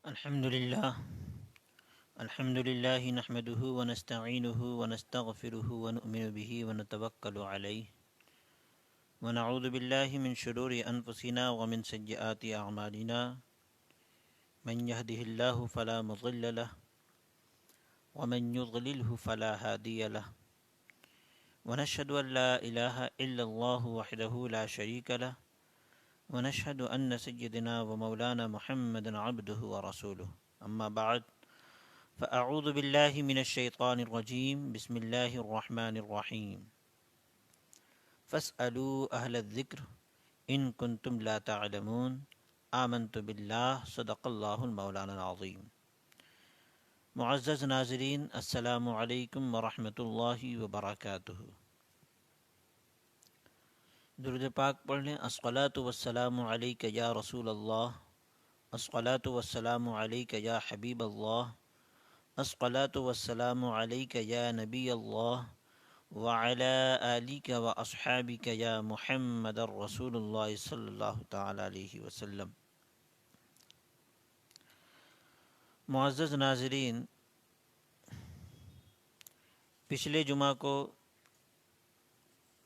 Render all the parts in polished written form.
الحمد لله نحمده ونستعينه ونستغفره ونؤمن به ونتوكل عليه ونعوذ بالله من شرور أنفسنا ومن سيئات أعمالنا من يهده الله فلا مضل له ومن يضلله فلا هادي له ونشهد أن لا إله إلا الله وحده لا شريك له ونشهد أن سيدنا ومولانا محمد عبده ورسوله أما بعد فأعوذ بالله من الشيطان الرجيم بسم الله الرحمن الرحيم فاسألوا أهل الذكر إن كنتم لا تعلمون آمنت بالله صدق الله المولانا العظيم۔ معزز ناظرین، السلام علیکم ورحمۃ اللہ وبرکاتہ۔ درود پاک پڑھ لیں۔ الصلاۃ والسلام علیک یا رسول اللہ، الصلاۃ والسلام علیک یا حبیب اللہ، الصلاۃ والسلام علیک یا نبی اللہ وعلی آلک واصحابک یا محمد رسول اللہ صلی اللہ تعالی علیہ وسلم۔ معزز ناظرین، پچھلے جمعہ کو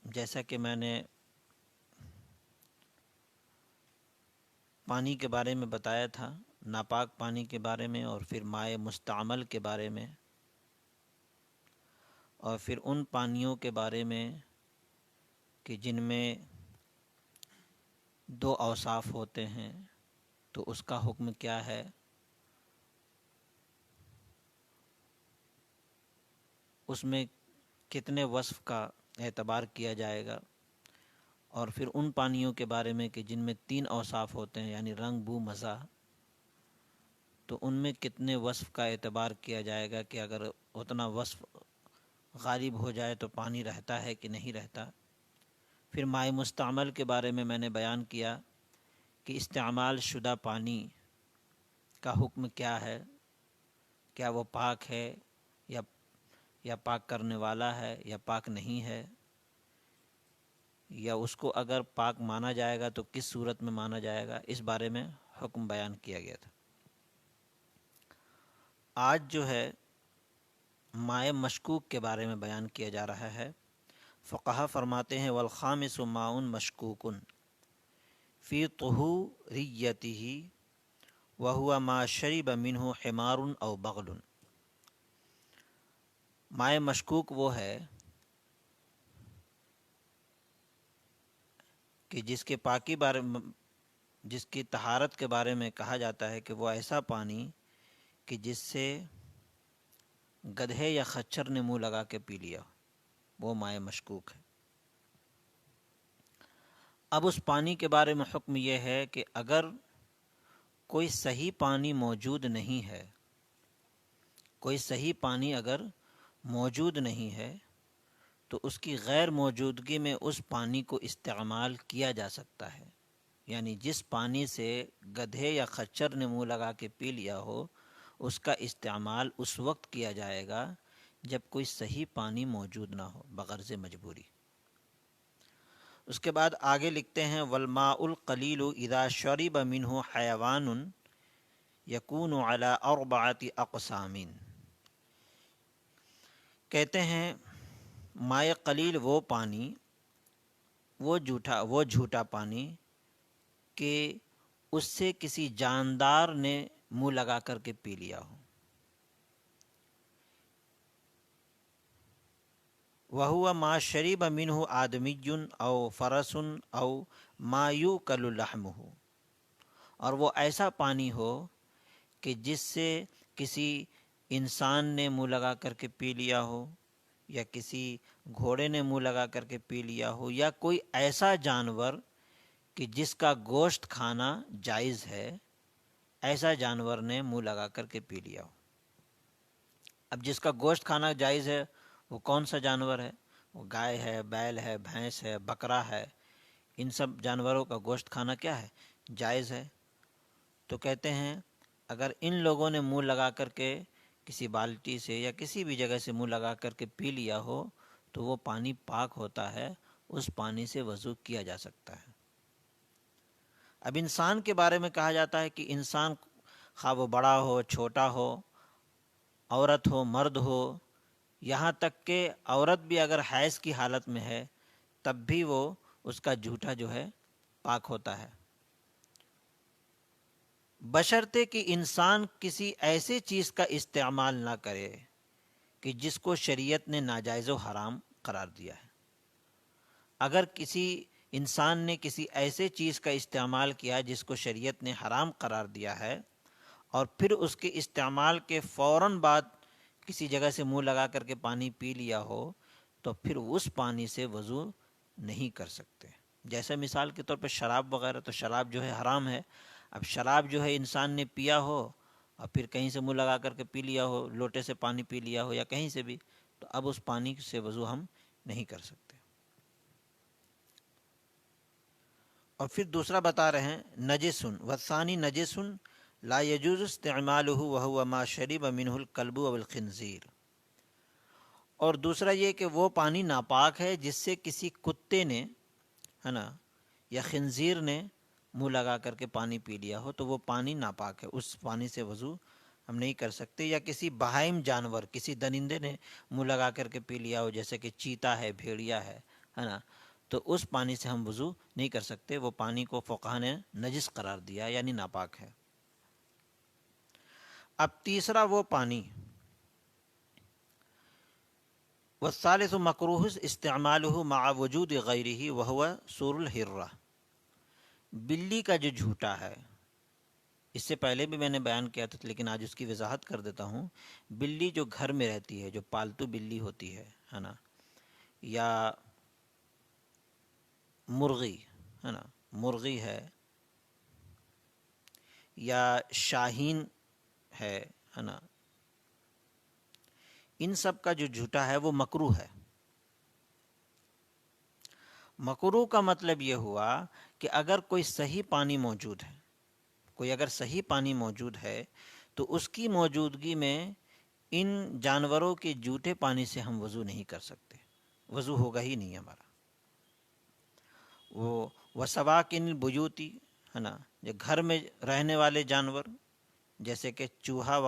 جیسا کہ میں نے پانی کے بارے میں بتایا تھا، ناپاک پانی کے بارے میں، اور پھر مائع مستعمل کے بارے میں، اور پھر ان پانیوں کے بارے میں کہ جن میں دو اوصاف ہوتے ہیں تو اس کا حکم کیا ہے، اس میں کتنے وصف کا اعتبار کیا جائے گا، اور پھر ان پانیوں کے بارے میں کہ جن میں تین اوصاف ہوتے ہیں یعنی رنگ، بو، مزہ، تو ان میں کتنے وصف کا اعتبار کیا جائے گا کہ اگر اتنا وصف غالب ہو جائے تو پانی رہتا ہے کہ نہیں رہتا۔ پھر مائع مستعمل کے بارے میں نے بیان کیا کہ استعمال شدہ پانی کا حکم کیا ہے، کیا وہ پاک ہے یا پاک کرنے والا ہے یا پاک نہیں ہے، یا اس کو اگر پاک مانا جائے گا تو کس صورت میں مانا جائے گا، اس بارے میں حکم بیان کیا گیا تھا۔ آج جو ہے مائع مشکوک کے بارے میں بیان کیا جا رہا ہے۔ فقہا فرماتے ہیں والخامس ماء مشکوک فی طہوریتہ وہو ما شرب منہ حمار او بغل۔ مائع مشکوک وہ ہے کہ جس کے جس کی طہارت کے بارے میں کہا جاتا ہے کہ وہ ایسا پانی کہ جس سے گدھے یا خچر نے منہ لگا کے پی لیا، وہ مائع مشکوک ہے۔ اب اس پانی کے بارے میں حکم یہ ہے کہ اگر کوئی صحیح پانی موجود نہیں ہے، کوئی صحیح پانی اگر موجود نہیں ہے تو اس کی غیر موجودگی میں اس پانی کو استعمال کیا جا سکتا ہے، یعنی جس پانی سے گدھے یا خچر نے منہ لگا کے پی لیا ہو اس کا استعمال اس وقت کیا جائے گا جب کوئی صحیح پانی موجود نہ ہو بغرض مجبوری۔ اس کے بعد آگے لکھتے ہیں والماء القلیل اذا شرب منہ حیوان یکون علی اربعۃ اقسام۔ کہتے ہیں مائع قلیل وہ پانی، وہ جھوٹا پانی کہ اس سے کسی جاندار نے منہ لگا کر کے پی لیا ہو۔ وَهُوَ مَا شَرِبَ مِنْهُ آدْمِيٌّ أَوْ فَرَسٌ أَوْ مَا يُؤْكَلُ لَحْمُهُ، اور وہ ایسا پانی ہو کہ جس سے کسی انسان نے منہ لگا کر کے پی لیا ہو، یا کسی گھوڑے نے منہ لگا کر کے پی لیا ہو، یا کوئی ایسا جانور کہ جس کا گوشت کھانا جائز ہے، ایسا جانور نے منہ لگا کر کے پی لیا ہو۔ اب جس کا گوشت کھانا جائز ہے وہ کون سا جانور ہے؟ وہ گائے ہے، بیل ہے، بھینس ہے، بکرا ہے، ان سب جانوروں کا گوشت کھانا کیا ہے؟ جائز ہے۔ تو کہتے ہیں اگر ان لوگوں نے منہ لگا کر کے کسی بالٹی سے یا کسی بھی جگہ سے منہ لگا کر کے پی لیا ہو تو وہ پانی پاک ہوتا ہے، اس پانی سے وضو کیا جا سکتا ہے۔ اب انسان کے بارے میں کہا جاتا ہے کہ انسان خواہ وہ بڑا ہو چھوٹا ہو، عورت ہو مرد ہو، یہاں تک کہ عورت بھی اگر حیض کی حالت میں ہے تب بھی وہ اس کا جھوٹا جو ہے پاک ہوتا ہے، بشرطے کہ انسان کسی ایسے چیز کا استعمال نہ کرے کہ جس کو شریعت نے ناجائز و حرام قرار دیا ہے۔ اگر کسی انسان نے کسی ایسے چیز کا استعمال کیا جس کو شریعت نے حرام قرار دیا ہے اور پھر اس کے استعمال کے فوراً بعد کسی جگہ سے منہ لگا کر کے پانی پی لیا ہو تو پھر اس پانی سے وضو نہیں کر سکتے۔ جیسے مثال کے طور پہ شراب وغیرہ، تو شراب جو ہے حرام ہے، اب شراب جو ہے انسان نے پیا ہو اور پھر کہیں سے منہ لگا کر کے پی لیا ہو، لوٹے سے پانی پی لیا ہو یا کہیں سے بھی، تو اب اس پانی سے وضو ہم نہیں کر سکتے۔ اور پھر دوسرا بتا رہے ہیں نجسن والثانی نجسن لا يجوز استعماله وهو ما شرب منه الكلب والخنزیر، اور دوسرا یہ کہ وہ پانی ناپاک ہے جس سے کسی کتے نے، ہے نا، یا خنزیر نے منہ لگا کر کے پانی پی لیا ہو تو وہ پانی ناپاک ہے، اس پانی سے وضو ہم نہیں کر سکتے۔ یا کسی بہائم جانور، کسی درندے نے منہ لگا کر کے پی لیا ہو، جیسے کہ چیتا ہے، بھیڑیا ہے نا، تو اس پانی سے ہم وضو نہیں کر سکتے، وہ پانی کو فقہا نے نجس قرار دیا یعنی ناپاک ہے۔ اب تیسرا وہ پانی، والثالث مکروہ استعمالہ مع وجود غیرہ وہو سور الحرہ، بلی کا جو جھوٹا ہے، اس سے پہلے بھی میں نے بیان کیا تھا لیکن آج اس کی وضاحت کر دیتا ہوں۔ بلی جو گھر میں رہتی ہے، جو پالتو بلی ہوتی ہے نا، یا مرغی، ہے نا، مرغی ہے یا شاہین ہے نا، ان سب کا جو جھوٹا ہے وہ مکروہ ہے۔ مکروہ کا مطلب یہ ہوا کہ اگر کوئی صحیح پانی موجود ہے، کوئی اگر صحیح پانی موجود ہے تو اس کی موجودگی میں ان جانوروں کے جھوٹے پانی سے ہم وضو نہیں کر سکتے، وضو ہوگا ہی نہیں ہمارا۔ وہ وسواکن البیوتی، ہے نا، جو گھر میں رہنے والے جانور جیسے کہ چوہا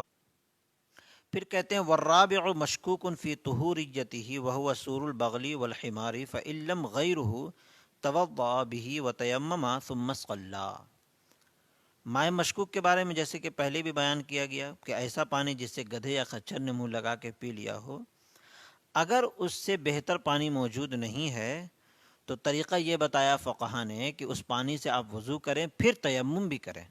پھر کہتے ہیں والرابع مشکوک فی طہوریتہ وہو سور البغل والحمار فإن لم غیرہ توضأ بہ وتیمم ثم صلی۔ مائع مشکوک کے بارے میں جیسے کہ پہلے بھی بیان کیا گیا کہ ایسا پانی جس سے گدھے یا خچر نے منہ لگا کے پی لیا ہو، اگر اس سے بہتر پانی موجود نہیں ہے تو طریقہ یہ بتایا فقہا نے کہ اس پانی سے آپ وضو کریں، پھر تیمم بھی کریں،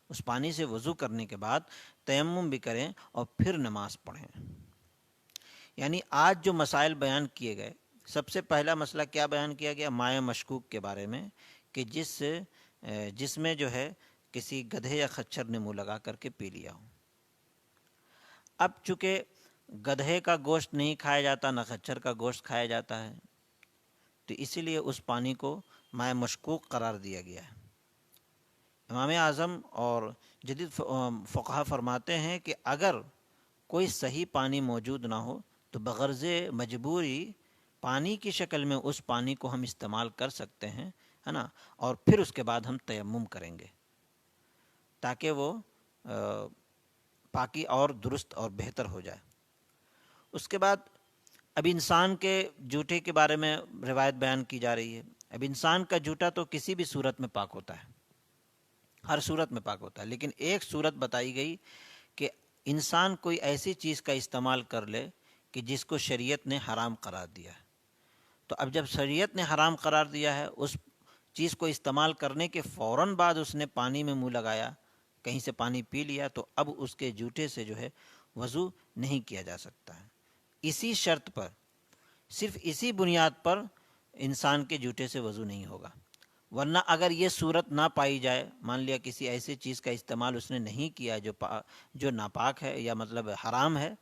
اس پانی سے وضو کرنے کے بعد تیمم بھی کریں اور پھر نماز پڑھیں۔ یعنی آج جو مسائل بیان کیے گئے، سب سے پہلا مسئلہ کیا بیان کیا گیا؟ مائع مشکوک کے بارے میں، کہ جس میں جو ہے کسی گدھے یا خچر نے منہ لگا کر کے پی لیا ہو۔ اب چونکہ گدھے کا گوشت نہیں کھایا جاتا، نہ خچر کا گوشت کھایا جاتا ہے، تو اسی لیے اس پانی کو مائع مشکوک قرار دیا گیا ہے۔ امام اعظم اور جدید فقہا فرماتے ہیں کہ اگر کوئی صحیح پانی موجود نہ ہو تو بغرض مجبوری پانی کی شکل میں اس پانی کو ہم استعمال کر سکتے ہیں، ہے نا، اور پھر اس کے بعد ہم تیمم کریں گے تاکہ وہ پاکی اور درست اور بہتر ہو جائے۔ اس کے بعد اب انسان کے جوتے کے بارے میں روایت بیان کی جا رہی ہے۔ اب انسان کا جوتا تو کسی بھی صورت میں پاک ہوتا ہے، ہر صورت میں پاک ہوتا ہے، لیکن ایک صورت بتائی گئی کہ انسان کوئی ایسی چیز کا استعمال کر لے کہ جس کو شریعت نے حرام قرار دیا ہے۔ تو اب جب شریعت نے حرام قرار دیا ہے، اس چیز کو استعمال کرنے کے فوراً بعد اس نے پانی میں منہ لگایا، کہیں سے پانی پی لیا، تو اب اس کے جوتے سے جو ہے وضو نہیں کیا جا سکتا ہے۔ اسی شرط پر، صرف اسی بنیاد پر انسان کے جوتے سے وضو نہیں ہوگا، ورنہ اگر یہ صورت نہ پائی جائے، مان لیا کسی ایسی چیز کا استعمال اس نے نہیں کیا جو ناپاک ہے یا مطلب حرام ہے،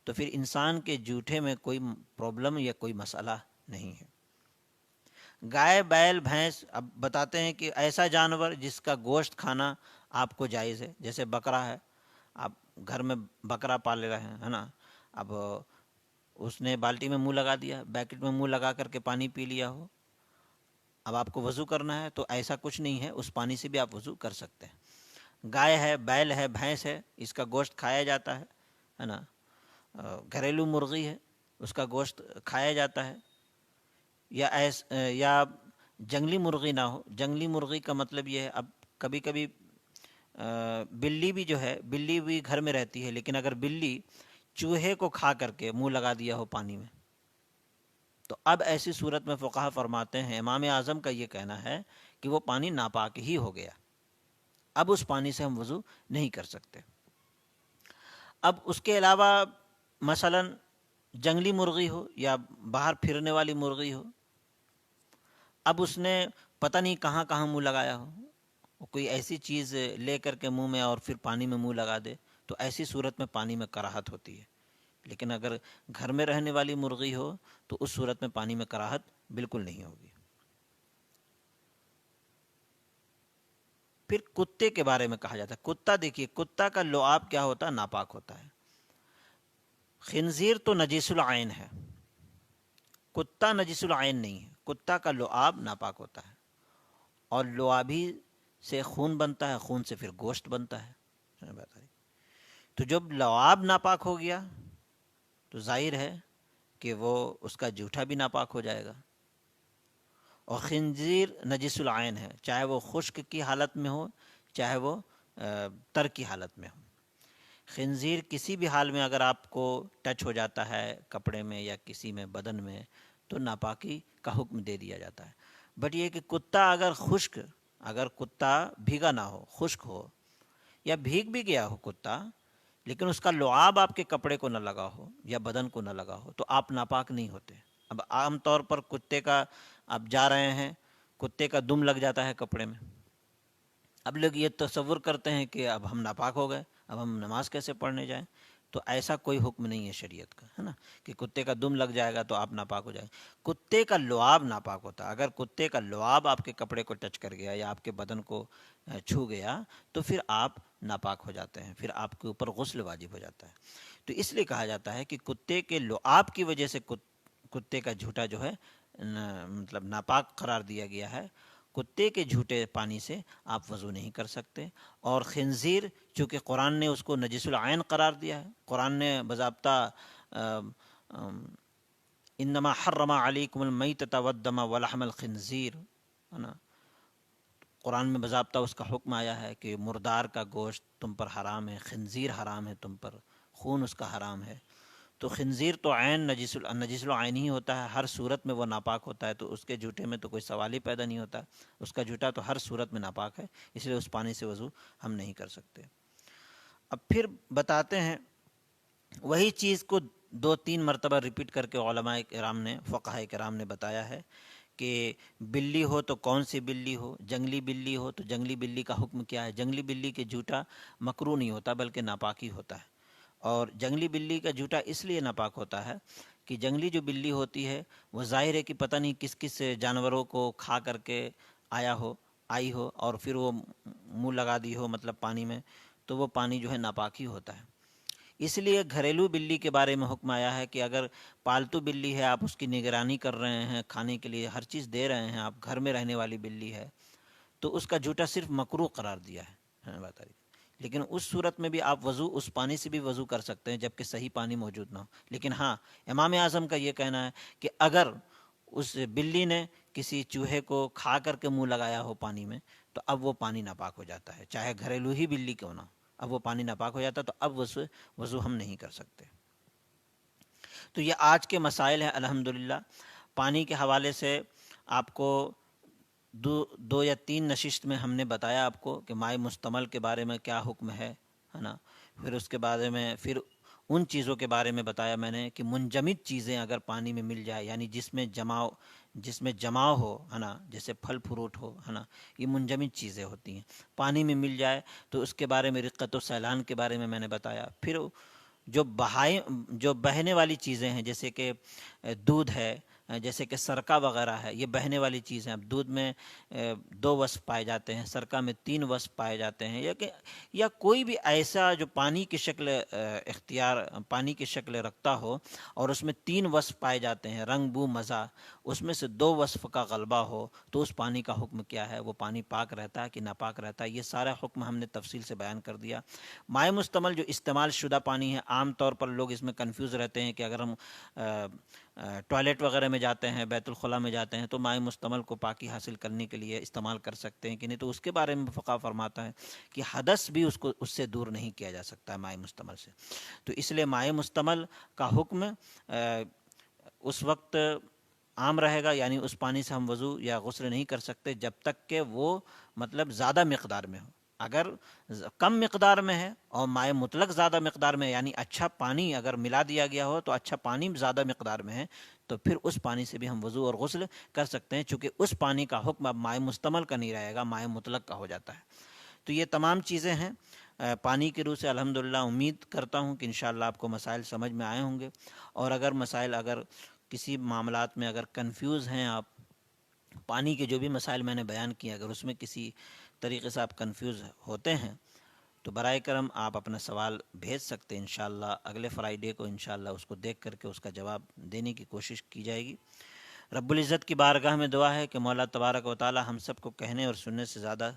تو پھر انسان کے جوتے میں کوئی پرابلم یا کوئی مسئلہ نہیں ہے۔ گائے، بیل، بھینس، اب بتاتے ہیں کہ ایسا جانور جس کا گوشت کھانا آپ کو جائز ہے، جیسے بکرا ہے، آپ گھر میں بکرا پال رہے ہیں، ہے نا، اب اس نے بالٹی میں منہ لگا دیا، بیکٹ میں منہ لگا کر کے پانی پی لیا ہو، اب آپ کو وضو کرنا ہے تو ایسا کچھ نہیں ہے، اس پانی سے بھی آپ وضو کر سکتے ہیں۔ گائے ہے، بیل ہے، بھینس ہے، اس کا گوشت کھایا جاتا ہے نا، گھریلو مرغی ہے اس کا گوشت کھایا جاتا ہے، یا جنگلی مرغی نہ ہو۔ جنگلی مرغی کا مطلب یہ ہے، اب کبھی کبھی بلی بھی جو ہے، بلی بھی گھر میں رہتی ہے، لیکن اگر بلی چوہے کو کھا کر کے منہ لگا دیا ہو پانی میں، تو اب ایسی صورت میں فقہا فرماتے ہیں، امام اعظم کا یہ کہنا ہے کہ وہ پانی ناپاک ہی ہو گیا، اب اس پانی سے ہم وضو نہیں کر سکتے۔ اب اس کے علاوہ مثلا جنگلی مرغی ہو یا باہر پھرنے والی مرغی ہو، اب اس نے پتہ نہیں کہاں کہاں منہ لگایا ہو، کوئی ایسی چیز لے کر کے منہ میں اور پھر پانی میں منہ لگا دے، تو ایسی صورت میں پانی میں کراہت ہوتی ہے۔ لیکن اگر گھر میں رہنے والی مرغی ہو تو اس صورت میں پانی میں کراہت بالکل نہیں ہوگی۔ پھر کتے کے بارے میں کہا جاتا ہے، کتا دیکھیے، کتا کا لعاب کیا ہوتا ہے؟ ناپاک ہوتا ہے۔ خنزیر تو نجیس العین ہے، کتا نجیس العین نہیں ہے، کتا کا لعاب ناپاک ہوتا ہے، اور لعابی سے خون بنتا ہے، خون سے پھر گوشت بنتا ہے۔ تو جب لعاب ناپاک ہو گیا تو ظاہر ہے کہ وہ اس کا جوٹا بھی ناپاک ہو جائے گا۔ اور خنزیر نجس العین ہے، چاہے وہ خشک کی حالت میں ہو، چاہے وہ تر کی حالت میں ہو۔ خنزیر کسی بھی حال میں اگر آپ کو ٹچ ہو جاتا ہے کپڑے میں یا کسی میں بدن میں، تو ناپاکی کا حکم دے دیا جاتا ہے۔ بٹ یہ کہ کتا اگر خشک، اگر کتا بھیگا نہ ہو، خشک ہو، یا بھیگ بھی گیا ہو کتا، لیکن اس کا لعاب آپ کے کپڑے کو نہ لگا ہو یا بدن کو نہ لگا ہو، تو آپ ناپاک نہیں ہوتے۔ اب عام طور پر کتے کا، آپ جا رہے ہیں، کتے کا دم لگ جاتا ہے کپڑے میں، اب لوگ یہ تصور کرتے ہیں کہ اب ہم ناپاک ہو گئے، اب ہم نماز کیسے پڑھنے جائیں؟ تو ایسا کوئی حکم نہیں ہے شریعت کا، ہے نا، کہ کتے کا دم لگ جائے گا تو آپ ناپاک ہو جائیں۔ کتے کا لعاب ناپاک ہوتا ہے۔ اگر کتے کا لعاب آپ کے کپڑے کو ٹچ کر گیا یا آپ کے بدن کو چھو گیا تو پھر آپ ناپاک ہو جاتے ہیں، پھر آپ کے اوپر غسل واجب ہو جاتا ہے۔ تو اس لیے کہا جاتا ہے کہ کتے کے لعاب کی وجہ سے کتے کا جھوٹا جو ہے مطلب ناپاک قرار دیا گیا ہے۔ کتے کے جھوٹے پانی سے آپ وضو نہیں کر سکتے۔ اور خنزیر، چونکہ قرآن نے اس کو نجس العین قرار دیا ہے، قرآن نے باضابطہ انما حرم علیکم المیتۃ والدم ولحم الخنزیر، ہے نا، قرآن میں باضابطہ اس کا حکم آیا ہے کہ مردار کا گوشت تم پر حرام ہے، خنزیر حرام ہے تم پر، خون اس کا حرام ہے۔ تو خنزیر تو عین نجس العین ہی ہوتا ہے، ہر صورت میں وہ ناپاک ہوتا ہے، تو اس کے جھوٹے میں تو کوئی سوال ہی پیدا نہیں ہوتا، اس کا جھوٹا تو ہر صورت میں ناپاک ہے، اس لیے اس پانی سے وضو ہم نہیں کر سکتے۔ اب پھر بتاتے ہیں، وہی چیز کو 2-3 مرتبہ ریپیٹ کر کے علماء کرام نے، فقہاء کرام نے بتایا ہے کہ بلی ہو تو کون سی بلی ہو، جنگلی بلی ہو تو جنگلی بلی کا حکم کیا ہے۔ جنگلی بلی کے جھوٹا مکروہ نہیں ہوتا بلکہ ناپاک ہی ہوتا ہے۔ اور جنگلی بلی کا جھوٹا اس لیے ناپاک ہوتا ہے کہ جنگلی جو بلی ہوتی ہے وہ ظاہر ہے کہ پتہ نہیں کس کس جانوروں کو کھا کر کے آئی ہو اور پھر وہ منہ لگا دی ہو مطلب پانی میں، تو وہ پانی جو ہے ناپاک ہی ہوتا ہے۔ اس لیے گھریلو بلی کے بارے میں حکم آیا ہے کہ اگر پالتو بلی ہے، آپ اس کی نگرانی کر رہے ہیں، کھانے کے لیے ہر چیز دے رہے ہیں، آپ گھر میں رہنے والی بلی ہے، تو اس کا جھوٹا صرف مکروہ قرار دیا ہے بتا رہی۔ لیکن اس صورت میں بھی آپ وضو اس پانی سے بھی وضو کر سکتے ہیں جبکہ صحیح پانی موجود نہ ہو۔ لیکن ہاں، امام اعظم کا یہ کہنا ہے کہ اگر اس بلی نے کسی چوہے کو کھا کر کے منہ لگایا ہو پانی میں، تو اب وہ پانی ناپاک ہو جاتا ہے، چاہے گھریلو ہی بلی کیوں نہ ہو، اب وہ پانی ناپاک ہو جاتا ہے، تو اب وضو ہم نہیں کر سکتے۔ تو یہ آج کے مسائل ہیں الحمدللہ۔ پانی کے حوالے سے آپ کو 2 یا 3 نشست میں ہم نے بتایا آپ کو کہ مائع مستعمل کے بارے میں کیا حکم ہے نا، پھر اس کے بارے میں پھر ان چیزوں کے بارے میں بتایا میں نے کہ منجمد چیزیں اگر پانی میں مل جائے، یعنی جس میں جماؤ ہو، ہے نا، جیسے پھل فروٹ ہو، ہے نا، یہ منجمد چیزیں ہوتی ہیں، پانی میں مل جائے تو اس کے بارے میں رقت و سیلان کے بارے میں نے بتایا۔ پھر جو بہنے والی چیزیں ہیں جیسے کہ دودھ ہے، جیسے کہ سرکہ وغیرہ ہے، یہ بہنے والی چیز ہیں. اب دودھ میں 2 وصف پائے جاتے ہیں، سرکہ میں 3 وصف پائے جاتے ہیں، یا کوئی بھی ایسا جو پانی کی شکل پانی کی شکل رکھتا ہو اور اس میں 3 وصف پائے جاتے ہیں، رنگ، بو، مزہ، اس میں سے 2 وصف کا غلبہ ہو تو اس پانی کا حکم کیا ہے؟ وہ پانی پاک رہتا ہے کہ ناپاک رہتا ہے؟ یہ سارا حکم ہم نے تفصیل سے بیان کر دیا. مائع مستعمل جو استعمال شدہ پانی ہے، عام طور پر لوگ اس میں کنفیوز رہتے ہیں کہ اگر ہم ٹوائلٹ وغیرہ میں جاتے ہیں، بیت الخلاء میں جاتے ہیں، تو مائع مستعمل کو پاکی حاصل کرنے کے لیے استعمال کر سکتے ہیں کہ نہیں. تو اس کے بارے میں فقہ فرماتا ہے کہ حدث بھی اس سے دور نہیں کیا جا سکتا ہے مائع مستعمل سے. تو اس لیے مائع مستعمل کا حکم اس وقت عام رہے گا، یعنی اس پانی سے ہم وضو یا غسل نہیں کر سکتے جب تک کہ وہ مطلب زیادہ مقدار میں ہو. اگر کم مقدار میں ہے اور مائع مطلق زیادہ مقدار میں ہے، یعنی اچھا پانی اگر ملا دیا گیا ہو تو اچھا پانی زیادہ مقدار میں ہے، تو پھر اس پانی سے بھی ہم وضو اور غسل کر سکتے ہیں، چونکہ اس پانی کا حکم اب مائع مستعمل کا نہیں رہے گا، مائع مطلق کا ہو جاتا ہے. تو یہ تمام چیزیں ہیں پانی کی روح سے. الحمدللہ امید کرتا ہوں کہ انشاءاللہ آپ کو مسائل سمجھ میں آئے ہوں گے. اور اگر کسی معاملات میں اگر کنفیوز ہیں آپ، پانی کے جو بھی مسائل میں نے بیان کیے، اگر اس میں کسی طریقے سے آپ کنفیوز ہوتے ہیں تو برائے کرم آپ اپنا سوال بھیج سکتے ہیں. انشاءاللہ اگلے فرائیڈے کو انشاءاللہ اس کو دیکھ کر کے اس کا جواب دینے کی کوشش کی جائے گی. رب العزت کی بارگاہ میں دعا ہے کہ مولا تبارک و تعالی ہم سب کو کہنے اور سننے سے زیادہ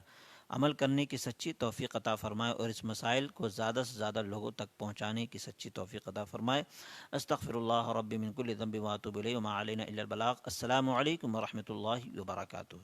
عمل کرنے کی سچی توفیق عطا فرمائے اور اس مسائل کو زیادہ سے زیادہ لوگوں تک پہنچانے کی سچی توفیق عطا فرمائے. استغفر اللہ ربی من کل ذنب واتوب الیہ وما علینا الا البلاغ. السلام علیکم ورحمۃ اللہ وبرکاتہ.